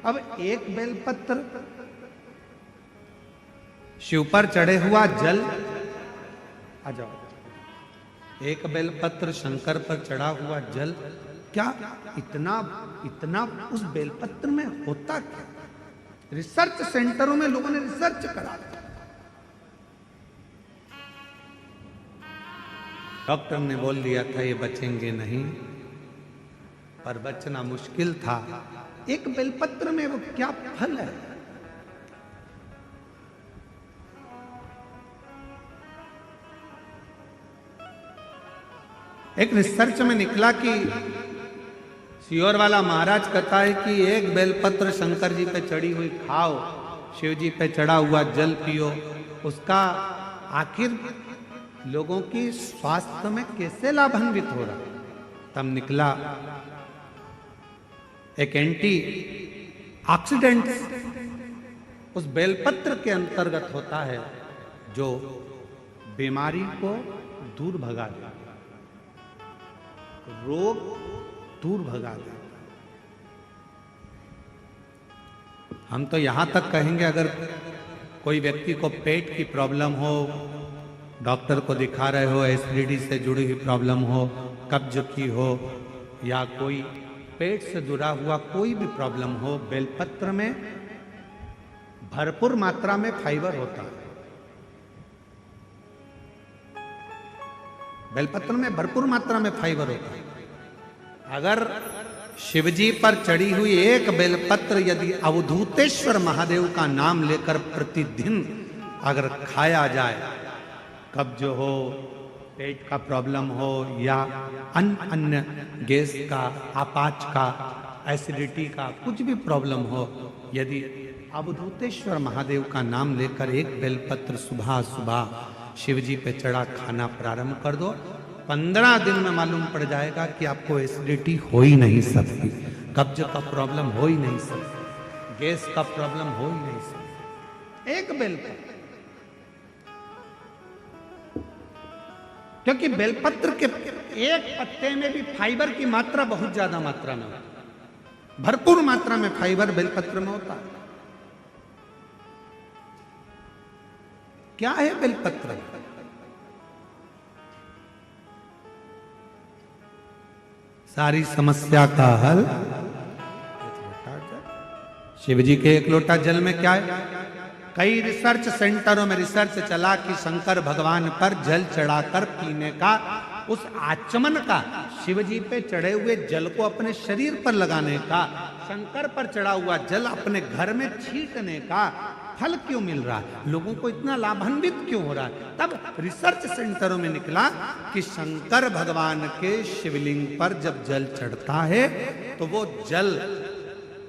अब एक बेलपत्र शिव पर चढ़े हुआ जल, आ जाओ, एक बेलपत्र शंकर पर चढ़ा हुआ जल, क्या इतना इतना उस बेलपत्र में होता क्या? रिसर्च सेंटरों में लोगों ने रिसर्च करा, डॉक्टर ने बोल दिया था ये बचेंगे नहीं, पर बचना मुश्किल था। एक बेलपत्र में वो क्या फल है? एक रिसर्च में निकला कि सियोर वाला महाराज कहता है कि एक बेलपत्र शंकर जी पे चढ़ी हुई खाओ, शिव जी पे चढ़ा हुआ जल पियो, उसका आखिर लोगों की स्वास्थ्य में कैसे लाभान्वित हो रहा। तब निकला एक एंटी ऑक्सीडेंट उस बेलपत्र के अंतर्गत होता है जो बीमारी को दूर भगा देता, रोग दूर भगा देता। हम तो यहां तक कहेंगे अगर कोई व्यक्ति को पेट की प्रॉब्लम हो, डॉक्टर को दिखा रहे हो, एसिडिटी से जुड़ी हुई प्रॉब्लम हो, कब्ज की हो, या कोई पेट से जुड़ा हुआ कोई भी प्रॉब्लम हो, बेलपत्र में भरपूर मात्रा में फाइबर होता है। बेलपत्र में भरपूर मात्रा में फाइबर होता है। अगर शिवजी पर चढ़ी हुई एक बेलपत्र यदि अवधूतेश्वर महादेव का नाम लेकर प्रतिदिन अगर खाया जाए, कब्ज हो, पेट का प्रॉब्लम हो, या अन्य गैस का, आपाच का, एसिडिटी का कुछ भी प्रॉब्लम हो, यदि अवधूतेश्वर महादेव का नाम लेकर एक बेलपत्र सुबह सुबह शिवजी पे चढ़ा खाना प्रारंभ कर दो, 15 दिन में मालूम पड़ जाएगा कि आपको एसिडिटी हो ही नहीं सकती, कब्ज का प्रॉब्लम हो ही नहीं सकती, गैस का प्रॉब्लम हो ही नहीं सकती। एक बेलपत्र, क्योंकि बेलपत्र के एक पत्ते में भी फाइबर की मात्रा बहुत ज्यादा मात्रा में होती है, भरपूर मात्रा में फाइबर बेलपत्र में होता है। क्या है बेलपत्र? सारी समस्या का हल शिव जी के एक लोटा जल में क्या है? कई रिसर्च सेंटरों में रिसर्च चला कि शंकर भगवान पर जल चढ़ाकर पीने का, उस आचमन का, शिव जी पे चढ़े हुए जल को अपने शरीर पर लगाने का, शंकर पर चढ़ा हुआ जल अपने घर में छींटने का फल क्यों मिल रहा है, लोगों को इतना लाभान्वित क्यों हो रहा है? तब रिसर्च सेंटरों में निकला कि शंकर भगवान के शिवलिंग पर जब जल चढ़ता है तो वो जल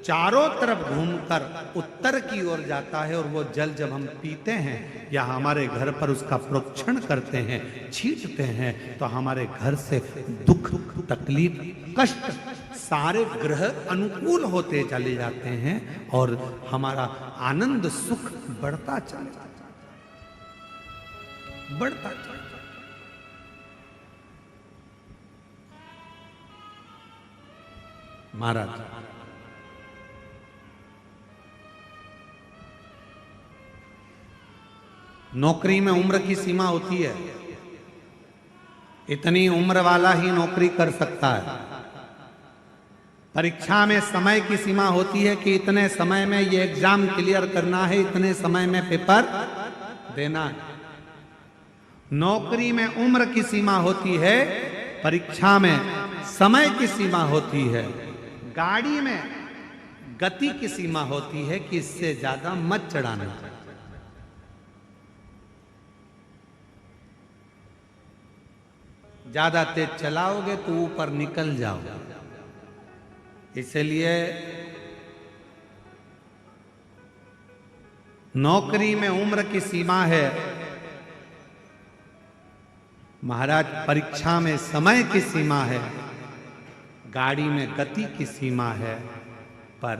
चारों तरफ घूमकर उत्तर की ओर जाता है, और वो जल जब हम पीते हैं या हमारे घर पर उसका प्रोक्षण करते हैं, छींटते हैं, तो हमारे घर से दुख, तकलीफ, कष्ट सारे ग्रह अनुकूल होते चले जाते हैं और हमारा आनंद सुख बढ़ता चले जाता है, बढ़ता चले जाता है। महाराज नौकरी में उम्र की सीमा होती है, इतनी उम्र वाला ही नौकरी कर सकता है। परीक्षा में समय की सीमा होती है कि इतने समय में ये एग्जाम क्लियर करना है, इतने समय में पेपर देना है। नौकरी में उम्र की सीमा होती है, परीक्षा में समय की सीमा होती है। गाड़ी में गति की सीमा होती है कि इससे ज्यादा मत चढ़ाना। ज्यादा तेज चलाओगे तो ऊपर निकल जाओगे। इसलिए नौकरी में उम्र की सीमा है, महाराज परीक्षा में समय की सीमा है, गाड़ी में गति की सीमा है, पर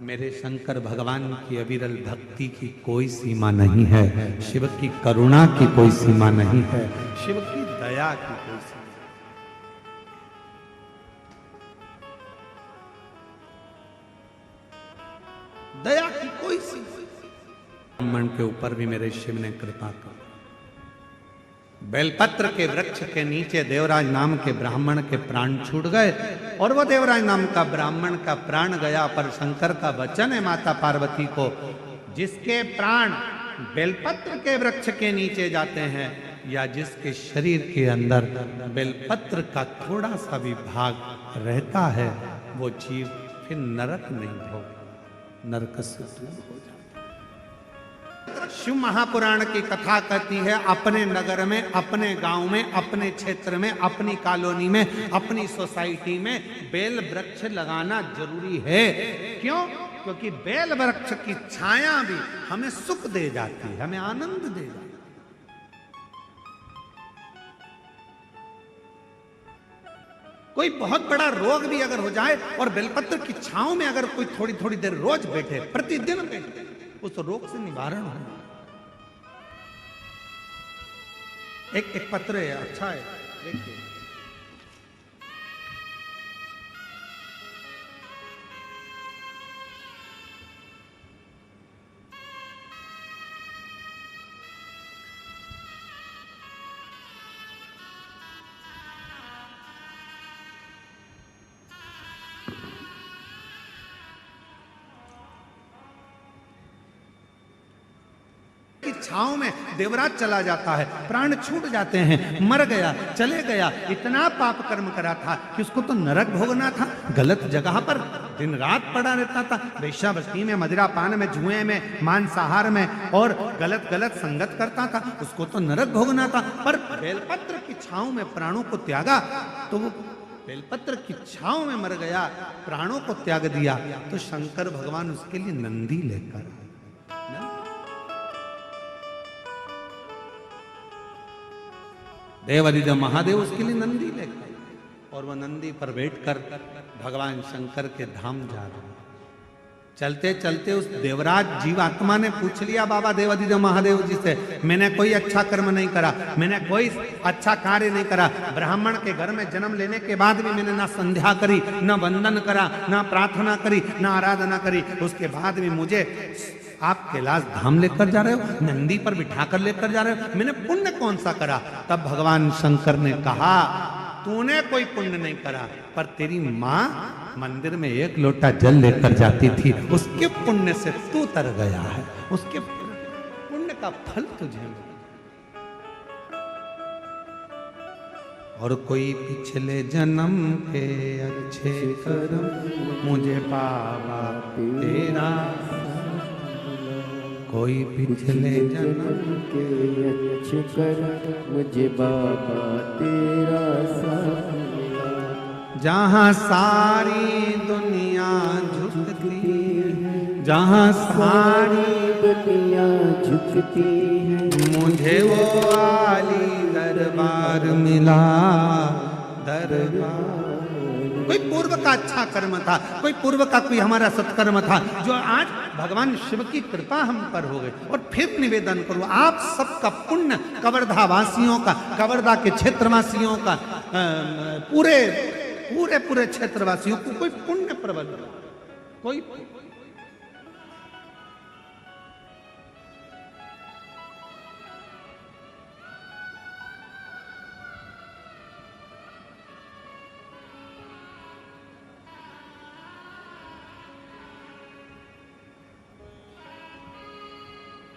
मेरे शंकर भगवान की अविरल भक्ति की कोई सीमा नहीं है, शिव की करुणा की कोई सीमा नहीं है, शिव की दया की कोई सीमा। दया की कोई सी ब्राह्मण के ऊपर भी मेरे शिव ने कृपा कर। बेलपत्र के वृक्ष के नीचे देवराज नाम के ब्राह्मण के प्राण छूट गए और वो देवराज नाम का ब्राह्मण का प्राण गया, पर शंकर का वचन है माता पार्वती को, जिसके प्राण बेलपत्र के वृक्ष के नीचे जाते हैं या जिसके शरीर के अंदर बेलपत्र का थोड़ा सा भी भाग रहता है, वो जीव फिर नरक नहीं भोग, नरक से दूर हो जाता। शिव महापुराण की कथा कहती है, अपने नगर में, अपने गांव में, अपने क्षेत्र में, अपनी कॉलोनी में, अपनी सोसाइटी में बेल वृक्ष लगाना जरूरी है। क्यों? क्योंकि बेल वृक्ष की छाया भी हमें सुख दे जाती है, हमें आनंद दे जाती है। कोई बहुत बड़ा रोग भी अगर हो जाए और बेलपत्र की छांव में अगर कोई थोड़ी थोड़ी देर रोज बैठे, प्रतिदिन बैठे, उस रोग से निवारण हो। एक पत्र है, अच्छा है, देखिए। छांव में देवराज चला जाता है, प्राण छूट जाते हैं, मर गया, चले गया, इतना पाप कर्म करा था कि उसको तो नरक भोगना था, गलत जगह पर दिन रात पड़ा रहता था, वेश्यावृत्ति में, मदिरा पान में, जुए में, मांसाहार में और गलत गलत संगत करता था, उसको तो नरक भोगना था। पर बेलपत्र की छांव में प्राणों को त्यागा तो वो बेलपत्र की छांव में मर गया, प्राणों को त्याग दिया, तो शंकर भगवान उसके लिए नंदी लेकर, देवादिदेव महादेव उसके लिए नंदी लेकर, और वह नंदी पर बैठकर भगवान शंकर के धाम जा रहे हैं। चलते चलते उस देवराज जीवात्मा ने पूछ लिया बाबा देवादिदेव महादेव जी से, मैंने कोई अच्छा कर्म नहीं करा, मैंने कोई अच्छा कार्य नहीं करा, ब्राह्मण के घर में जन्म लेने के बाद भी मैंने ना संध्या करी, ना वंदन करा, ना प्रार्थना करी, ना आराधना करी, उसके बाद भी मुझे आप कैलाश धाम लेकर जा रहे हो, नंदी पर बिठाकर लेकर जा रहे हो, मैंने पुण्य कौन सा करा? तब भगवान शंकर ने कहा, तूने कोई पुण्य नहीं करा, पर तेरी माँ मंदिर में एक लोटा जल लेकर जाती थी, उसके पुण्य से तू तर गया है, उसके पुण्य का फल तुझे मिला। और कोई पिछले जन्म के अच्छे कर्म मुझे बाबा तेरा, कोई पिछले जन्म के अच्छे कर्म मुझे बाबा तेरा साथ मिला। जहाँ सारी दुनिया झुकती है, जहाँ सारी दुनिया झुकती है, मुझे वो आली दरबार मिला, दरबार। कोई पूर्व का अच्छा कर्म था, कोई पूर्व का कोई हमारा सत्कर्म था, जो आज भगवान शिव की कृपा हम पर हो गई। और फिर निवेदन करूं, आप सबका पुण्य, कवर्धा वासियों का, कवर्धा के क्षेत्रवासियों का, पूरे पूरे पूरे क्षेत्रवासियों को कोई पुण्य प्रबल, कोई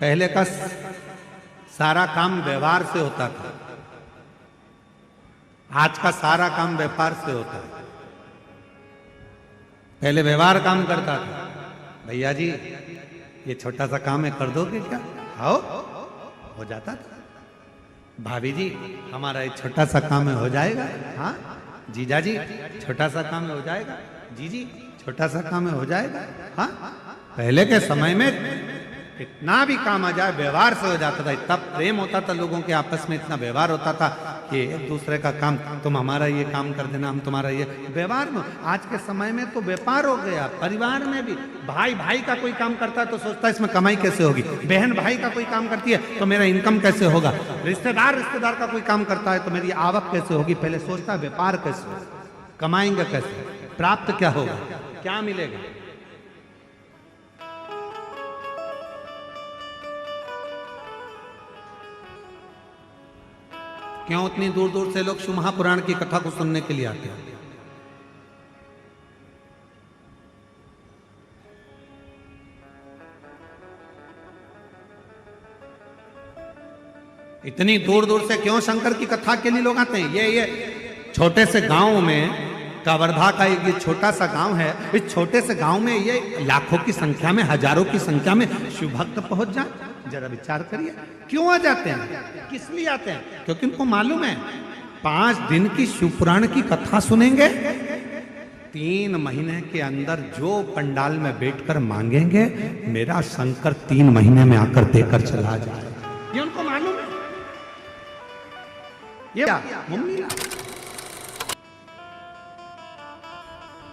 पहले का सारा काम व्यवहार से होता था, आज का सारा काम व्यापार से होता है। पहले व्यवहार काम करता था, भैया जी ये छोटा सा काम है, कर दोगे क्या? आओ, हो जाता था। भाभी जी हमारा ये छोटा सा काम है, हो जाएगा? हाँ। जीजा जी छोटा सा काम है, हो जाएगा? जी जी छोटा सा काम है, हो जाएगा? हाँ। पहले के समय में कितना भी काम आ जाए व्यवहार से हो जाता था, इतना प्रेम होता था लोगों के आपस में, इतना व्यवहार होता था कि एक दूसरे का काम, तुम हमारा ये काम कर देना, हम तुम्हारा ये, व्यवहार में। आज के समय में तो व्यापार हो गया, परिवार में भी भाई भाई का कोई काम करता है तो सोचता है इसमें कमाई कैसे होगी, बहन भाई का कोई काम करती है तो मेरा इनकम कैसे होगा, रिश्तेदार का कोई काम करता है तो मेरी आवक कैसे होगी, पहले सोचता है व्यापार कैसे होगा, कमाएंगे कैसे, प्राप्त क्या होगा, क्या मिलेगा। क्यों इतनी दूर दूर से लोग शिव महापुराण की कथा को सुनने के लिए आते हैं? इतनी दूर दूर से क्यों शंकर की कथा के लिए लोग आते हैं? ये छोटे से गांव में, कवर्धा का एक ये छोटा सा गांव है, इस छोटे से गांव में ये लाखों की संख्या में, हजारों की संख्या में शिव भक्त पहुंच जाए। जरा विचार करिए, क्यों आ जाते हैं, किस लिए आते हैं? क्योंकि उनको मालूम है 5 दिन की शिव पुराण की कथा सुनेंगे, 3 महीने के अंदर जो पंडाल में बैठकर मांगेंगे, मेरा शंकर 3 महीने में आकर देकर चला जाए। ये उनको मालूम है। ये मम्मी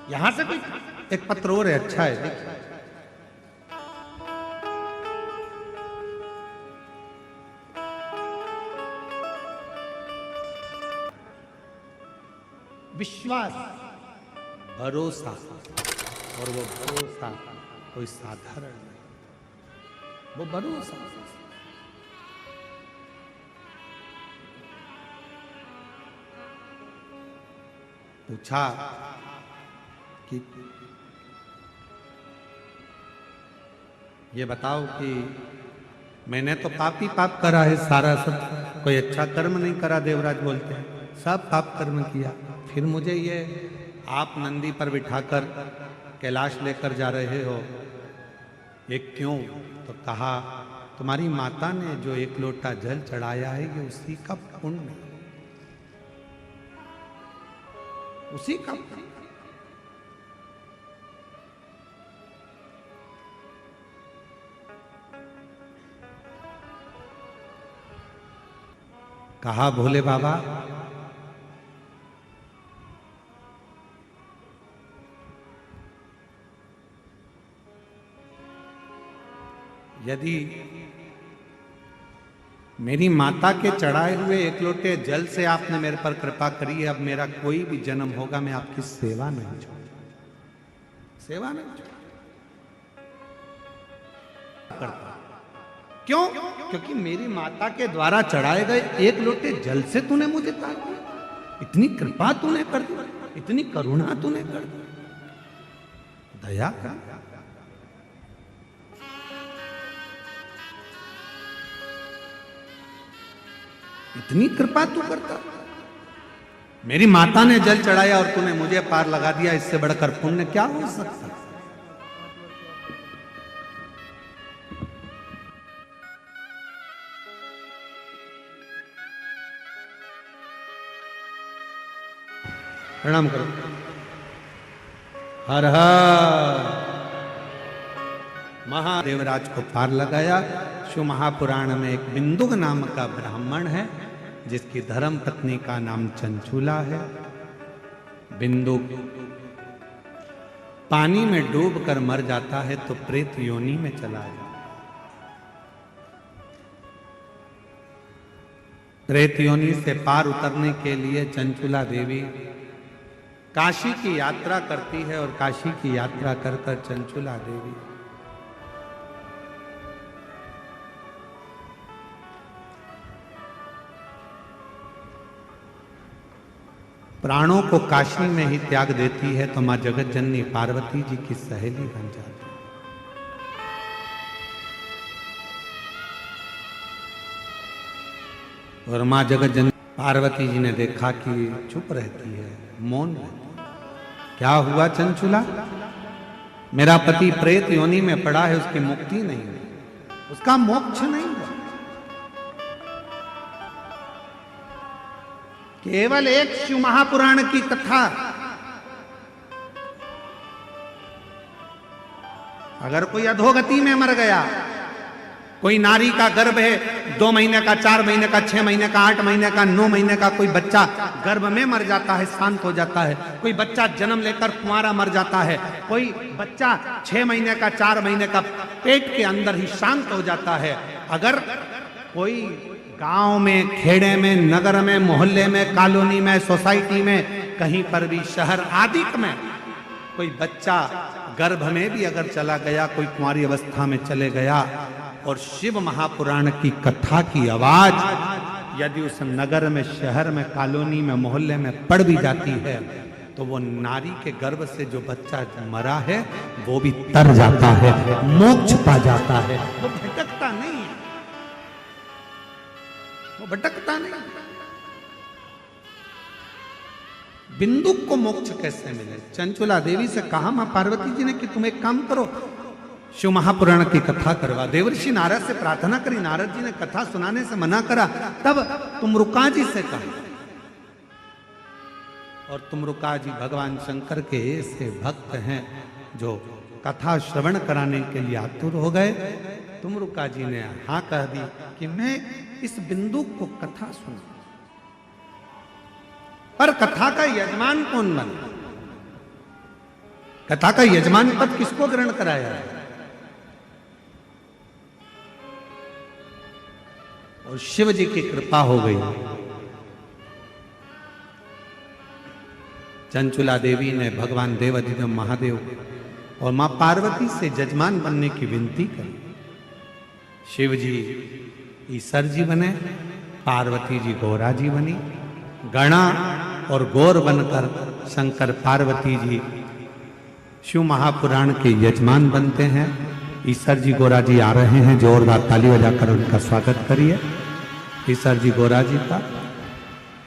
यहां से कोई एक पत्र और है, अच्छा है, देखिए। विश्वास, भरोसा, और वो भरोसा कोई साधारण नहीं, वो भरोसा। पूछा कि ये बताओ कि मैंने तो पाप ही पाप करा है सारा, सब कोई अच्छा कर्म नहीं करा। देवराज बोलते हैं सब पाप कर्म किया, फिर मुझे ये आप नंदी पर बिठाकर कैलाश लेकर जा रहे हो, ये क्यों? तो कहा तुम्हारी माता ने जो 1 लोटा जल चढ़ाया है, ये उसी का पुण्य, उसी का। कहा भोले बाबा यदि मेरी माता के चढ़ाए हुए 1 लोटे जल से आपने मेरे पर कृपा करी है, अब मेरा कोई भी जन्म होगा मैं आपकी सेवा नहीं छोड़ूंगा, सेवा नहीं छोड़ूंगा। क्यों? क्योंकि मेरी माता के द्वारा चढ़ाए गए 1 लोटे जल से तूने मुझे तार दिया, इतनी कृपा तूने कर दी, इतनी करुणा तूने कर दी, दया कर। इतनी कृपा तू करता, मेरी माता ने जल चढ़ाया और तूने मुझे पार लगा दिया, इससे बढ़कर पुण्य क्या हो सकता? प्रणाम करो। हर हर महादेवराज को पार लगाया। शिव महापुराण में एक बिंदुक नाम का ब्राह्मण है, जिसकी धर्म पत्नी का नाम चंचूला है। बिंदुक पानी में डूबकर मर जाता है तो प्रेत योनि में चला जाता है। प्रेत योनि से पार उतरने के लिए चंचूला देवी काशी की यात्रा करती है, और काशी की यात्रा कर कर चंचूला देवी प्राणों को काशी में ही त्याग देती है, तो मां जगत जननी पार्वती जी की सहेली बन जाती है। और मां जगत जननी पार्वती जी ने देखा कि चुप रहती है, मौन रहती है। क्या हुआ चंचूला? मेरा पति प्रेत योनि में पड़ा है, उसकी मुक्ति नहीं हुई, उसका मोक्ष नहीं हुआ। केवल एक शिव महापुराण की कथा, अगर कोई अधोगति में मर गया, कोई नारी का गर्भ है, 2 महीने का, 4 महीने का, 6 महीने का, 8 महीने का, 9 महीने का, कोई बच्चा गर्भ में मर जाता है, शांत हो जाता है। कोई बच्चा जन्म लेकर कुंवारा मर जाता है, कोई बच्चा 6 महीने का, 4 महीने का पेट के अंदर ही शांत हो जाता है। अगर कोई गांव में, खेड़े में, नगर में, मोहल्ले में, कॉलोनी में, सोसाइटी में, कहीं पर भी, शहर आदि में कोई बच्चा गर्भ में भी अगर चला गया, कोई कुंवारी अवस्था में चले गया, और शिव महापुराण की कथा की आवाज यदि उस नगर में, शहर में, कॉलोनी में, मोहल्ले में पड़ भी जाती है तो वो नारी के गर्भ से जो बच्चा मरा है वो भी तर जाता है, मोक्ष पा जाता है, वो भटकता नहीं है, वो भटकता नहीं। बिंदु को मोक्ष कैसे मिले? चंचुला देवी से कहा मां पार्वती जी ने कि तुम एक काम करो, शिव महापुराण की कथा करवा। देवर्षि नारद से प्रार्थना करी, नारद जी ने कथा सुनाने से मना करा। तब तुमरुका जी से कहा, और तुमरुका जी भगवान शंकर के ऐसे भक्त हैं जो कथा श्रवण कराने के लिए आतुर हो गए। तुमरुका जी ने हाँ कह दी कि मैं इस बिंदु को कथा सुना। पर कथा का यजमान कौन बना? कथा का यजमान पद किसको ग्रहण कराया? और शिव जी की कृपा हो गई। चंचुला देवी ने भगवान देवाधिदेव महादेव और मां पार्वती से जजमान बनने की विनती करी। शिव जी ईसर जी बने, पार्वती जी गौरा जी बनी। गणा और गौर बनकर शंकर पार्वती जी शिव महापुराण के यजमान बनते हैं। ईसर जी गौरा जी आ रहे हैं, जोरदार ताली बजाकर उनका स्वागत करिए ईसर जी गौरा जी का।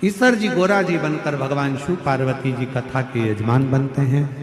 ईसर जी गौरा जी बनकर भगवान शिव पार्वती जी कथा के यजमान बनते हैं।